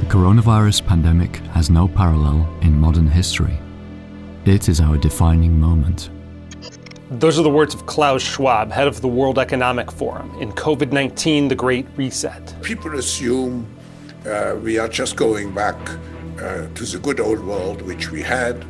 coronavirus pandemic has no parallel in modern history. It is our defining moment. Those are the words of Klaus Schwab, head of the World Economic Forum, in COVID-19, the Great Reset. People assume we are just going back to the good old world which we had,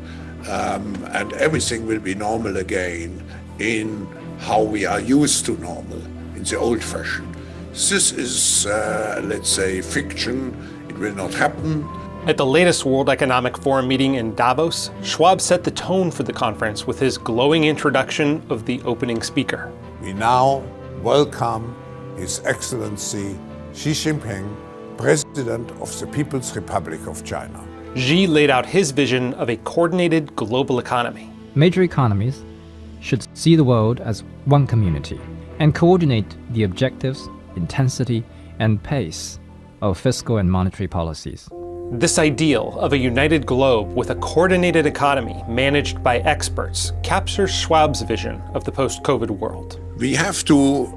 and everything will be normal again in how we are used to normal, in the old fashion. This is, let's say, fiction. It will not happen. At the latest World Economic Forum meeting in Davos, Schwab set the tone for the conference with his glowing introduction of the opening speaker. We now welcome His Excellency Xi Jinping, President of the People's Republic of China. Xi laid out his vision of a coordinated global economy. Major economies should see the world as one community and coordinate the objectives, intensity, and pace of fiscal and monetary policies. This ideal of a united globe with a coordinated economy managed by experts captures Schwab's vision of the post-COVID world. We have to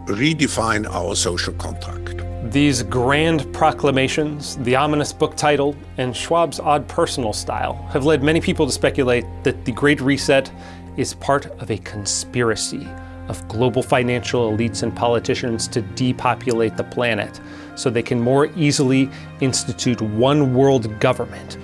redefine our social contract. These grand proclamations, the ominous book title, and Schwab's odd personal style have led many people to speculate that the Great Reset is part of a conspiracy of global financial elites and politicians to depopulate the planet so they can more easily institute one world government,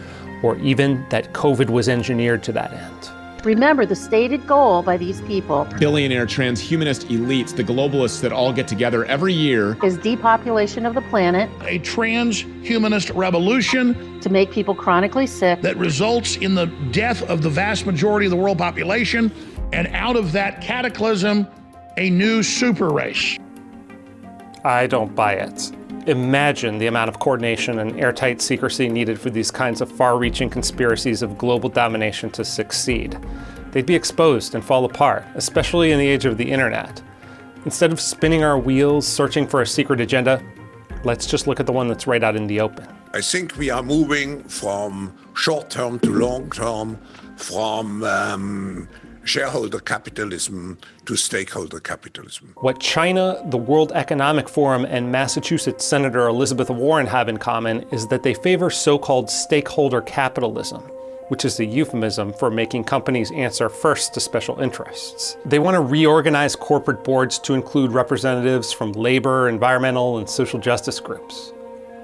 or even that COVID was engineered to that end. Remember, the stated goal by these people, billionaire transhumanist elites, the globalists that all get together every year, is depopulation of the planet, a transhumanist revolution to make people chronically sick, that results in the death of the vast majority of the world population, and out of that cataclysm, a new super race. I don't buy it. Imagine the amount of coordination and airtight secrecy needed for these kinds of far-reaching conspiracies of global domination to succeed. They'd be exposed and fall apart, especially in the age of the internet. Instead of spinning our wheels searching for a secret agenda, let's just look at the one that's right out in the open. I think we are moving from short-term to long-term, from shareholder capitalism to stakeholder capitalism. What China, the World Economic Forum, and Massachusetts Senator Elizabeth Warren have in common is that they favor so-called stakeholder capitalism, which is a euphemism for making companies answer first to special interests. They want to reorganize corporate boards to include representatives from labor, environmental, and social justice groups.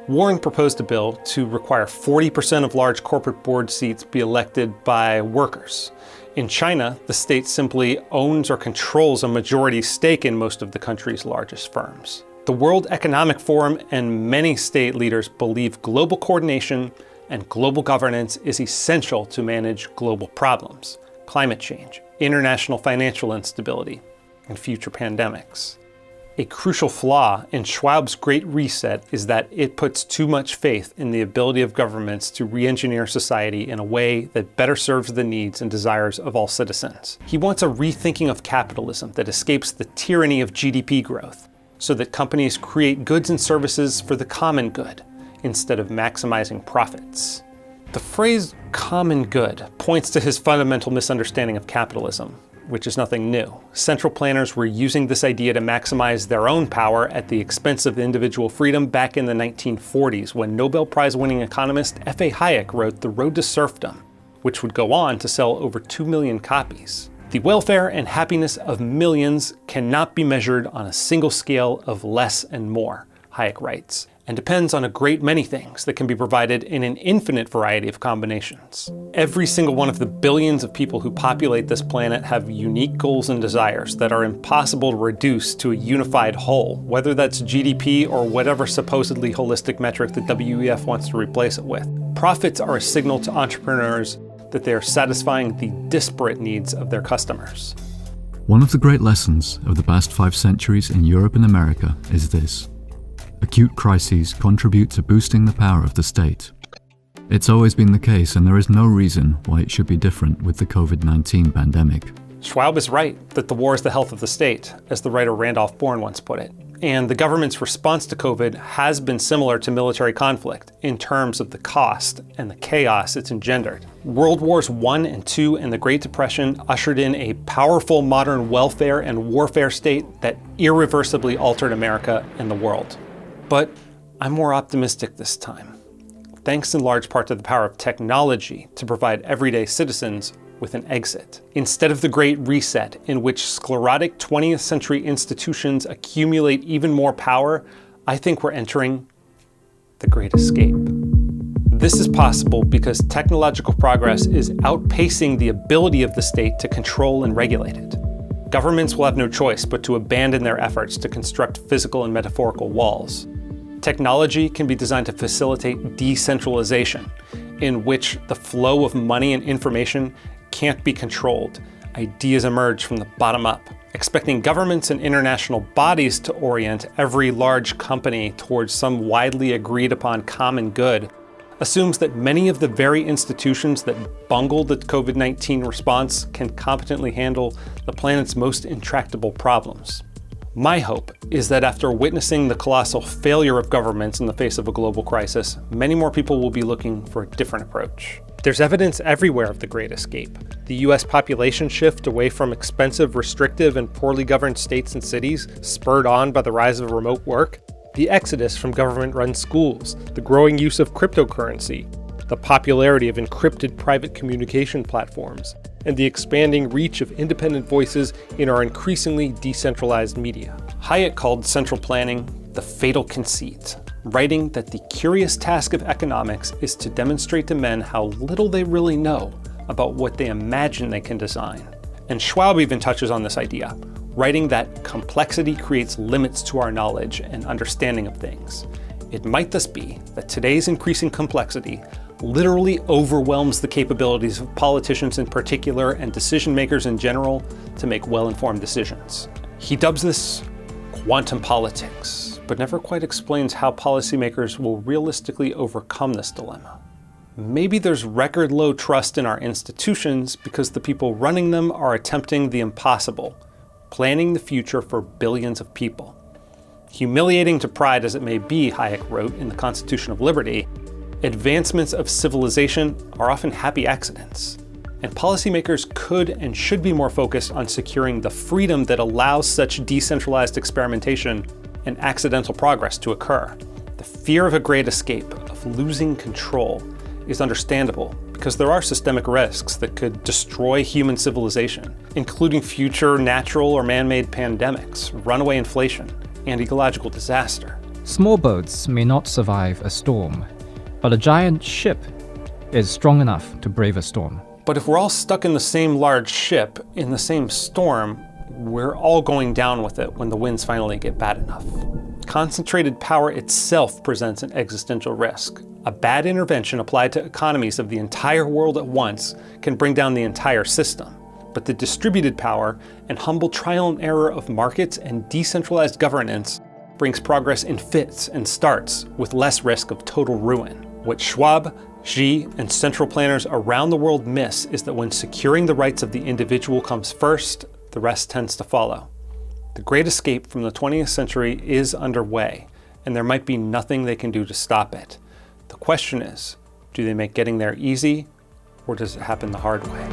Warren proposed a bill to require 40% of large corporate board seats be elected by workers. In China, the state simply owns or controls a majority stake in most of the country's largest firms. The World Economic Forum and many state leaders believe global coordination and global governance is essential to manage global problems, climate change, international financial instability, and future pandemics. A crucial flaw in Schwab's Great Reset is that it puts too much faith in the ability of governments to re-engineer society in a way that better serves the needs and desires of all citizens. He wants a rethinking of capitalism that escapes the tyranny of GDP growth, so that companies create goods and services for the common good, instead of maximizing profits. The phrase common good points to his fundamental misunderstanding of capitalism, which is nothing new. Central planners were using this idea to maximize their own power at the expense of individual freedom back in the 1940s, when Nobel Prize-winning economist F.A. Hayek wrote The Road to Serfdom, which would go on to sell over 2 million copies. The welfare and happiness of millions cannot be measured on a single scale of less and more, Hayek writes, and depends on a great many things that can be provided in an infinite variety of combinations. Every single one of the billions of people who populate this planet have unique goals and desires that are impossible to reduce to a unified whole, whether that's GDP or whatever supposedly holistic metric the WEF wants to replace it with. Profits are a signal to entrepreneurs that they are satisfying the disparate needs of their customers. One of the great lessons of the past 5 centuries in Europe and America is this: acute crises contribute to boosting the power of the state. It's always been the case, and there is no reason why it should be different with the COVID-19 pandemic. Schwab is right that the war is the health of the state, as the writer Randolph Bourne once put it. And the government's response to COVID has been similar to military conflict in terms of the cost and the chaos it's engendered. World Wars I and II and the Great Depression ushered in a powerful modern welfare and warfare state that irreversibly altered America and the world. But I'm more optimistic this time. thanks in large part to the power of technology to provide everyday citizens with an exit. Instead of the Great Reset, in which sclerotic 20th century institutions accumulate even more power, I think we're entering the Great Escape. This is possible because technological progress is outpacing the ability of the state to control and regulate it. Governments will have no choice but to abandon their efforts to construct physical and metaphorical walls. Technology can be designed to facilitate decentralization, in which the flow of money and information can't be controlled. Ideas emerge from the bottom up. Expecting governments and international bodies to orient every large company towards some widely agreed upon common good assumes that many of the very institutions that bungled the COVID-19 response can competently handle the planet's most intractable problems. My hope is that after witnessing the colossal failure of governments in the face of a global crisis, many more people will be looking for a different approach. There's evidence everywhere of the Great Escape. The US population shift away from expensive, restrictive, and poorly governed states and cities, spurred on by the rise of remote work, the exodus from government-run schools, the growing use of cryptocurrency, the popularity of encrypted private communication platforms, and the expanding reach of independent voices in our increasingly decentralized media. Hayek called central planning the fatal conceit, writing that the curious task of economics is to demonstrate to men how little they really know about what they imagine they can design. And Schwab even touches on this idea, writing that complexity creates limits to our knowledge and understanding of things. It might thus be that today's increasing complexity literally overwhelms the capabilities of politicians in particular and decision makers in general to make well-informed decisions. He dubs this quantum politics, but never quite explains how policymakers will realistically overcome this dilemma. Maybe there's record low trust in our institutions because the people running them are attempting the impossible, planning the future for billions of people. Humiliating to pride as it may be, Hayek wrote in The Constitution of Liberty, advancements of civilization are often happy accidents, and policymakers could and should be more focused on securing the freedom that allows such decentralized experimentation and accidental progress to occur. The fear of a great escape, of losing control, is understandable because there are systemic risks that could destroy human civilization, including future natural or man-made pandemics, runaway inflation, and ecological disaster. Small boats may not survive a storm, but a giant ship is strong enough to brave a storm. But if we're all stuck in the same large ship, in the same storm, we're all going down with it when the winds finally get bad enough. Concentrated power itself presents an existential risk. A bad intervention applied to economies of the entire world at once can bring down the entire system. But the distributed power and humble trial and error of markets and decentralized governance brings progress in fits and starts with less risk of total ruin. What Schwab, Xi, and central planners around the world miss is that when securing the rights of the individual comes first, the rest tends to follow. The Great Escape from the 20th century is underway, and there might be nothing they can do to stop it. The question is, do they make getting there easy, or does it happen the hard way?